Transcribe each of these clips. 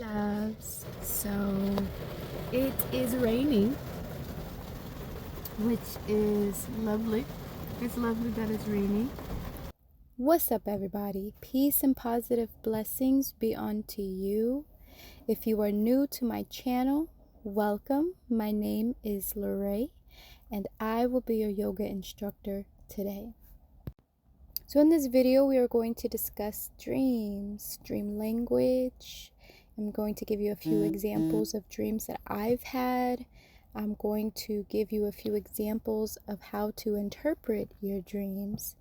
loves. So it is raining, which is lovely. It's lovely that it's raining. What's up, everybody? Peace and positive blessings be unto you. If you are new to my channel, welcome. My name is LeRaih, and I will be your yoga instructor today. So in this video, we are going to discuss dreams, dream language. I'm going to give you a few examples of dreams that I've had. I'm going to give you a few examples of how to interpret your dreams.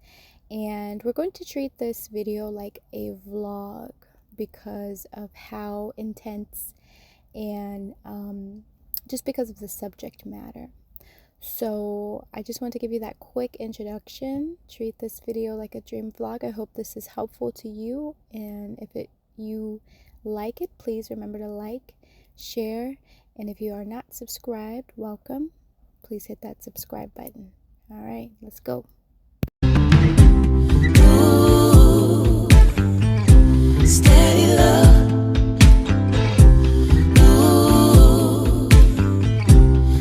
And we're going to treat this video like a vlog because of how intense and just because of the subject matter. So I just want to give you that quick introduction. Treat this video like a dream vlog. I hope this is helpful to you, and if you like it, please remember to like, share, and if you are not subscribed, welcome. Please hit that subscribe button. All right, let's go. Steady love. Ooh,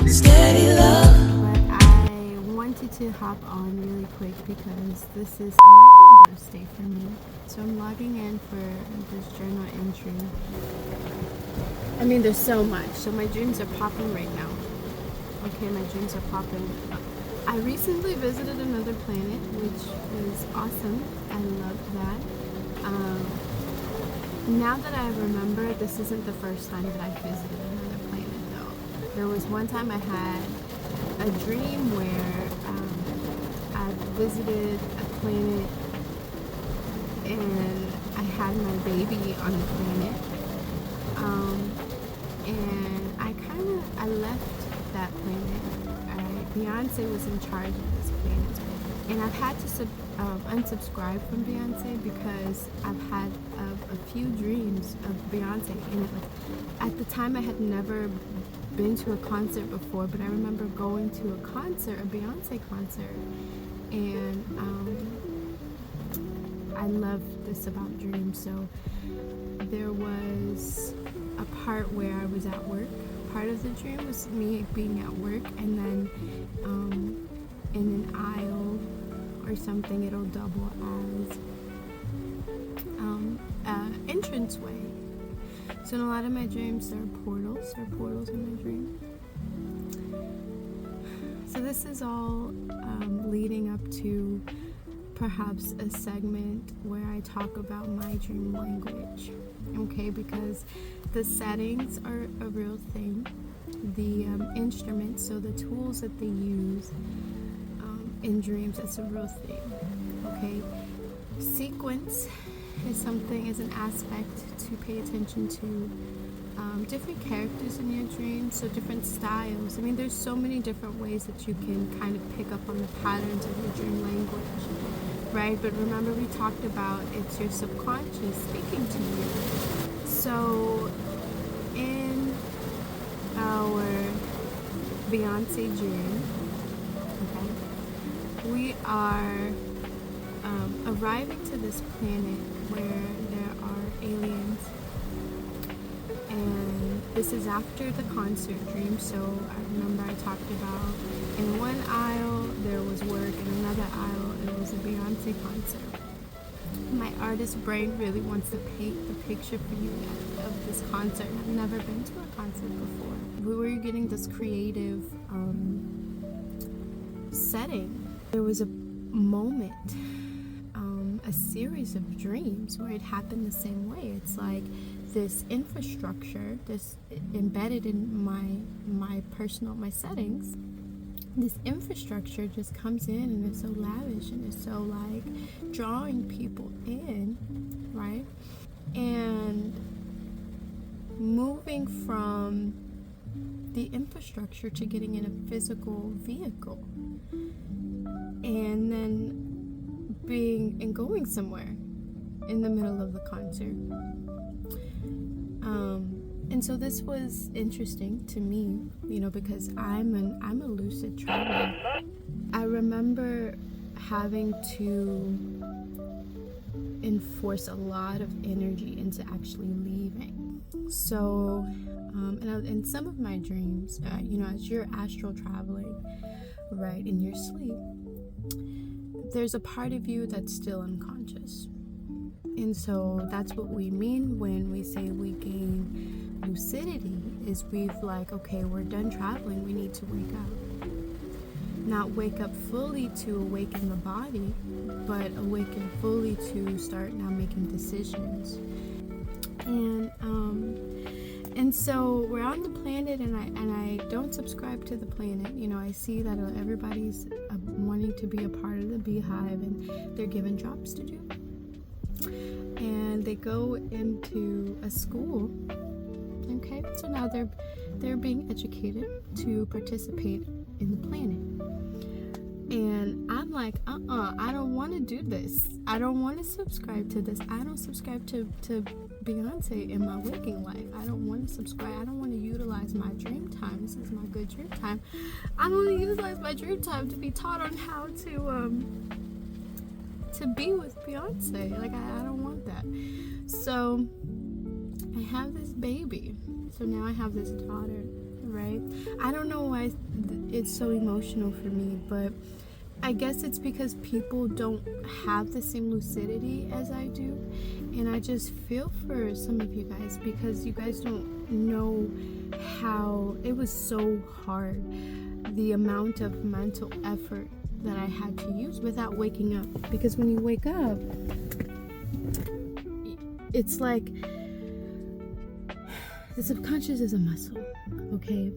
steady love. But I wanted to hop on really quick because this is a micro birthday for me. So I'm logging in for this journal entry. I mean, there's so much. So my dreams are popping right now. Okay, my dreams are popping. I recently visited another planet, which was awesome. I loved that. Now that I remember, this isn't the first time that I've visited another planet, though. There was one time I had a dream where I visited a planet and I had my baby on the planet. And I left that planet. Beyonce was in charge of this planet. And I've had to unsubscribe from Beyonce because I've had a few dreams of Beyonce. And at the time, I had never been to a concert before, but I remember going to a concert, a Beyonce concert, and I love this about dreams. So there was a part where I was at work. Part of the dream was me being at work, and then in an aisle or something, it'll double as entranceway. So in a lot of my dreams, there are portals. There are portals in my dream. So this is all leading up to perhaps a segment where I talk about my dream language. Okay, because the settings are a real thing. The instruments, so the tools that they use in dreams, that's a real thing. Okay, sequence is an aspect to pay attention to. Different characters in your dreams, so different styles. I mean, there's so many different ways that you can kind of pick up on the patterns of your dream language, right? But remember, we talked about it's your subconscious speaking to you. So in our Beyonce dream, okay, we are arriving to this planet where there are aliens, and this is after the concert dream. So I remember I talked about in one aisle there was work, in another aisle it was a Beyonce concert. My artist brain really wants to paint the picture for you of this concert. I've never been to a concert before. We were getting this creative setting. There was a moment, a series of dreams where it happened the same way. It's like this infrastructure, this embedded in my settings. This infrastructure just comes in and it's so lavish and it's so like drawing people in, right? And moving from the infrastructure to getting in a physical vehicle, and then going somewhere in the middle of the concert. And so this was interesting to me, because I'm a lucid traveler. I remember having to enforce a lot of energy into actually leaving. So in some of my dreams, as you're astral traveling, right, in your sleep, there's a part of you that's still unconscious. And so that's what we mean when we say we gain lucidity, is we've okay, we're done traveling, we need to wake up. Not wake up fully to awaken the body, but awaken fully to start now making decisions. And so we're on the planet, and I don't subscribe to the planet. I see that everybody's wanting to be a part of the beehive, and they're given jobs to do. And they go into a school. Okay, so now they're being educated to participate in the planet. And I'm like, I don't want to do this. I don't want to subscribe to this. I don't subscribe to Beyonce in my waking life. I don't want to subscribe. I don't want to utilize my dream time. This is my good dream time. I don't want to utilize my dream time to be taught on how to be with Beyonce. I don't want that. So I have this baby. So now I have this daughter, right? I don't know why it's so emotional for me, but I guess it's because people don't have the same lucidity as I do. And I just feel for some of you guys, because you guys don't know how it was so hard, the amount of mental effort that I had to use without waking up. Because when you wake up, it's like the subconscious is a muscle, okay?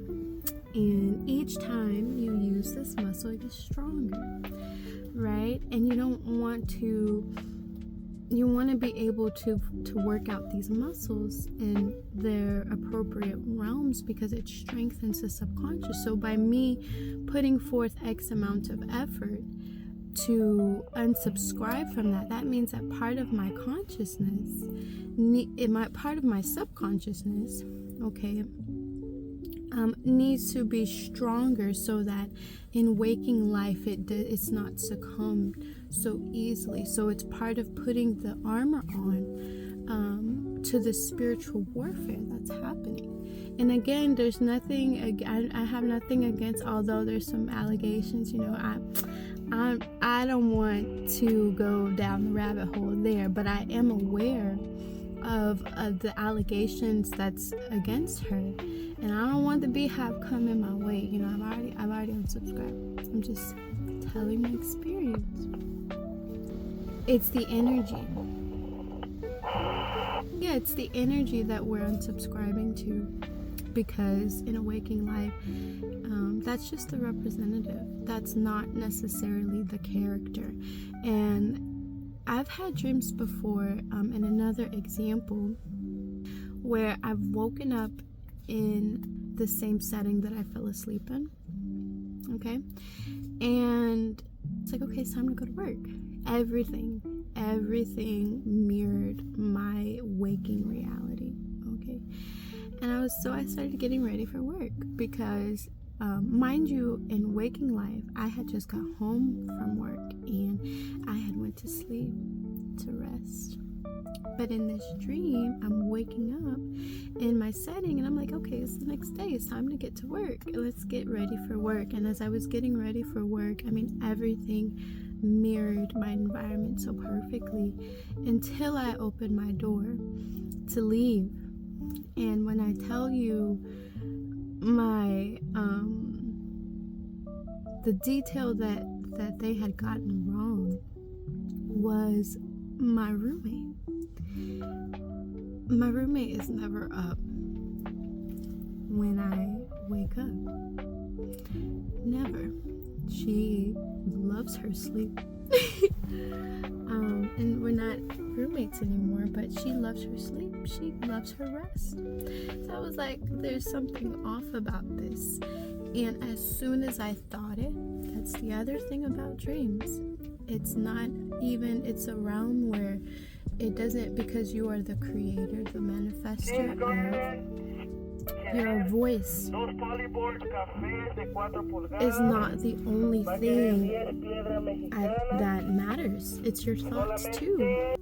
And each time you use this muscle, it gets stronger, right? And you want to be able to work out these muscles in their appropriate realms, because it strengthens the subconscious. So by me putting forth X amount of effort to unsubscribe from that means that part of my consciousness, part of my subconsciousness, okay, needs to be stronger, so that in waking life it's not succumbed so easily. So it's part of putting the armor on to the spiritual warfare that's happening. And again, there's nothing, I have nothing against, although there's some allegations, I don't want to go down the rabbit hole there, but I am aware of the allegations that's against her, and I don't want the beehive coming my way. I've already unsubscribed. I'm just telling my experience. It's the energy. Yeah, it's the energy that we're unsubscribing to, because in a waking life, that's just the representative. That's not necessarily the character. And I've had dreams before, in another example, where I've woken up in the same setting that I fell asleep in. Okay? And it's like, okay, it's time to go to work. Everything mirrored my waking reality. Okay? And I started getting ready for work, because mind you, in waking life, I had just got home from work and I had went to sleep to rest. But in this dream, I'm waking up in my setting, and I'm like, okay, it's the next day. It's time to get to work. Let's get ready for work. And as I was getting ready for work, everything mirrored my environment so perfectly, until I opened my door to leave. And when I tell you my the detail that they had gotten wrong was my roommate. My roommate is never up when I wake up. Never. She loves her sleep. And we're not roommates anymore, but she loves her sleep. She loves her rest. So I was like, there's something off about this. And as soon as I thought it, that's the other thing about dreams. It's a realm where it doesn't, because you are the creator, the manifester of your voice is not the only thing that matters. It's your thoughts too.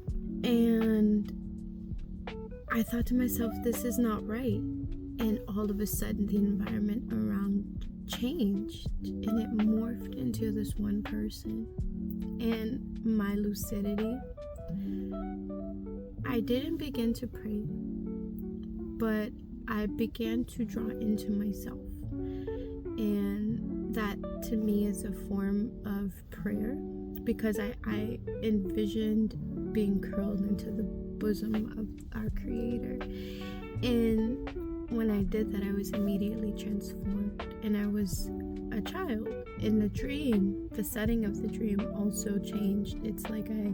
And I thought to myself, this is not right. And all of a sudden, the environment around changed and it morphed into this one person. And my lucidity, I didn't begin to pray, but I began to draw into myself. And that to me is a form of prayer, because I envisioned being curled into the bosom of our Creator. And when I did that, I was immediately transformed, and I was a child. In the dream, the setting of the dream also changed. It's like I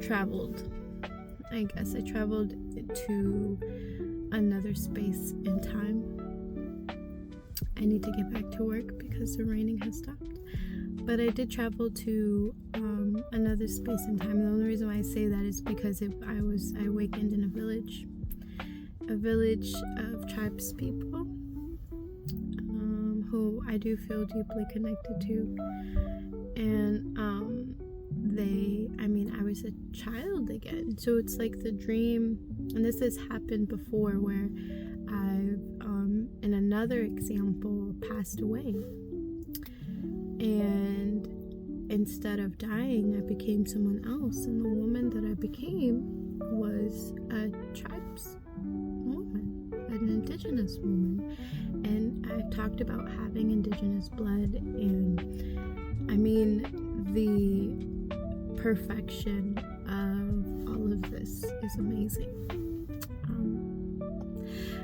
traveled. I guess I traveled to another space and time. I need to get back to work because the raining has stopped. But I did travel to another space and time. The only reason why I say that is because I awakened in a village of tribes people, who I do feel deeply connected to. And I was a child again. So it's like the dream, and this has happened before, where I've, in another example, passed away. And instead of dying, I became someone else. And the woman that I became was a tribes woman, an indigenous woman. And I talked about having indigenous blood, and I mean, the perfection of all of this is amazing.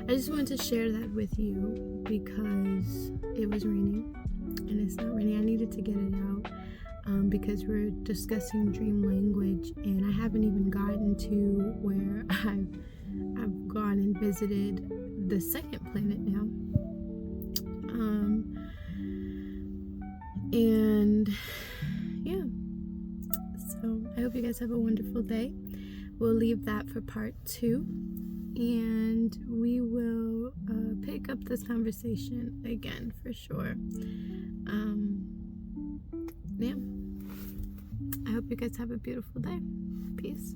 I just wanted to share that with you because it was raining, and it's not raining. I needed to get it out because we're discussing dream language, and I haven't even gotten to where I've gone and visited the second planet now. And yeah, so I hope you guys have a wonderful day. We'll leave that for part 2, and we will pick up this conversation again for sure. Yeah, I hope you guys have a beautiful day. Peace.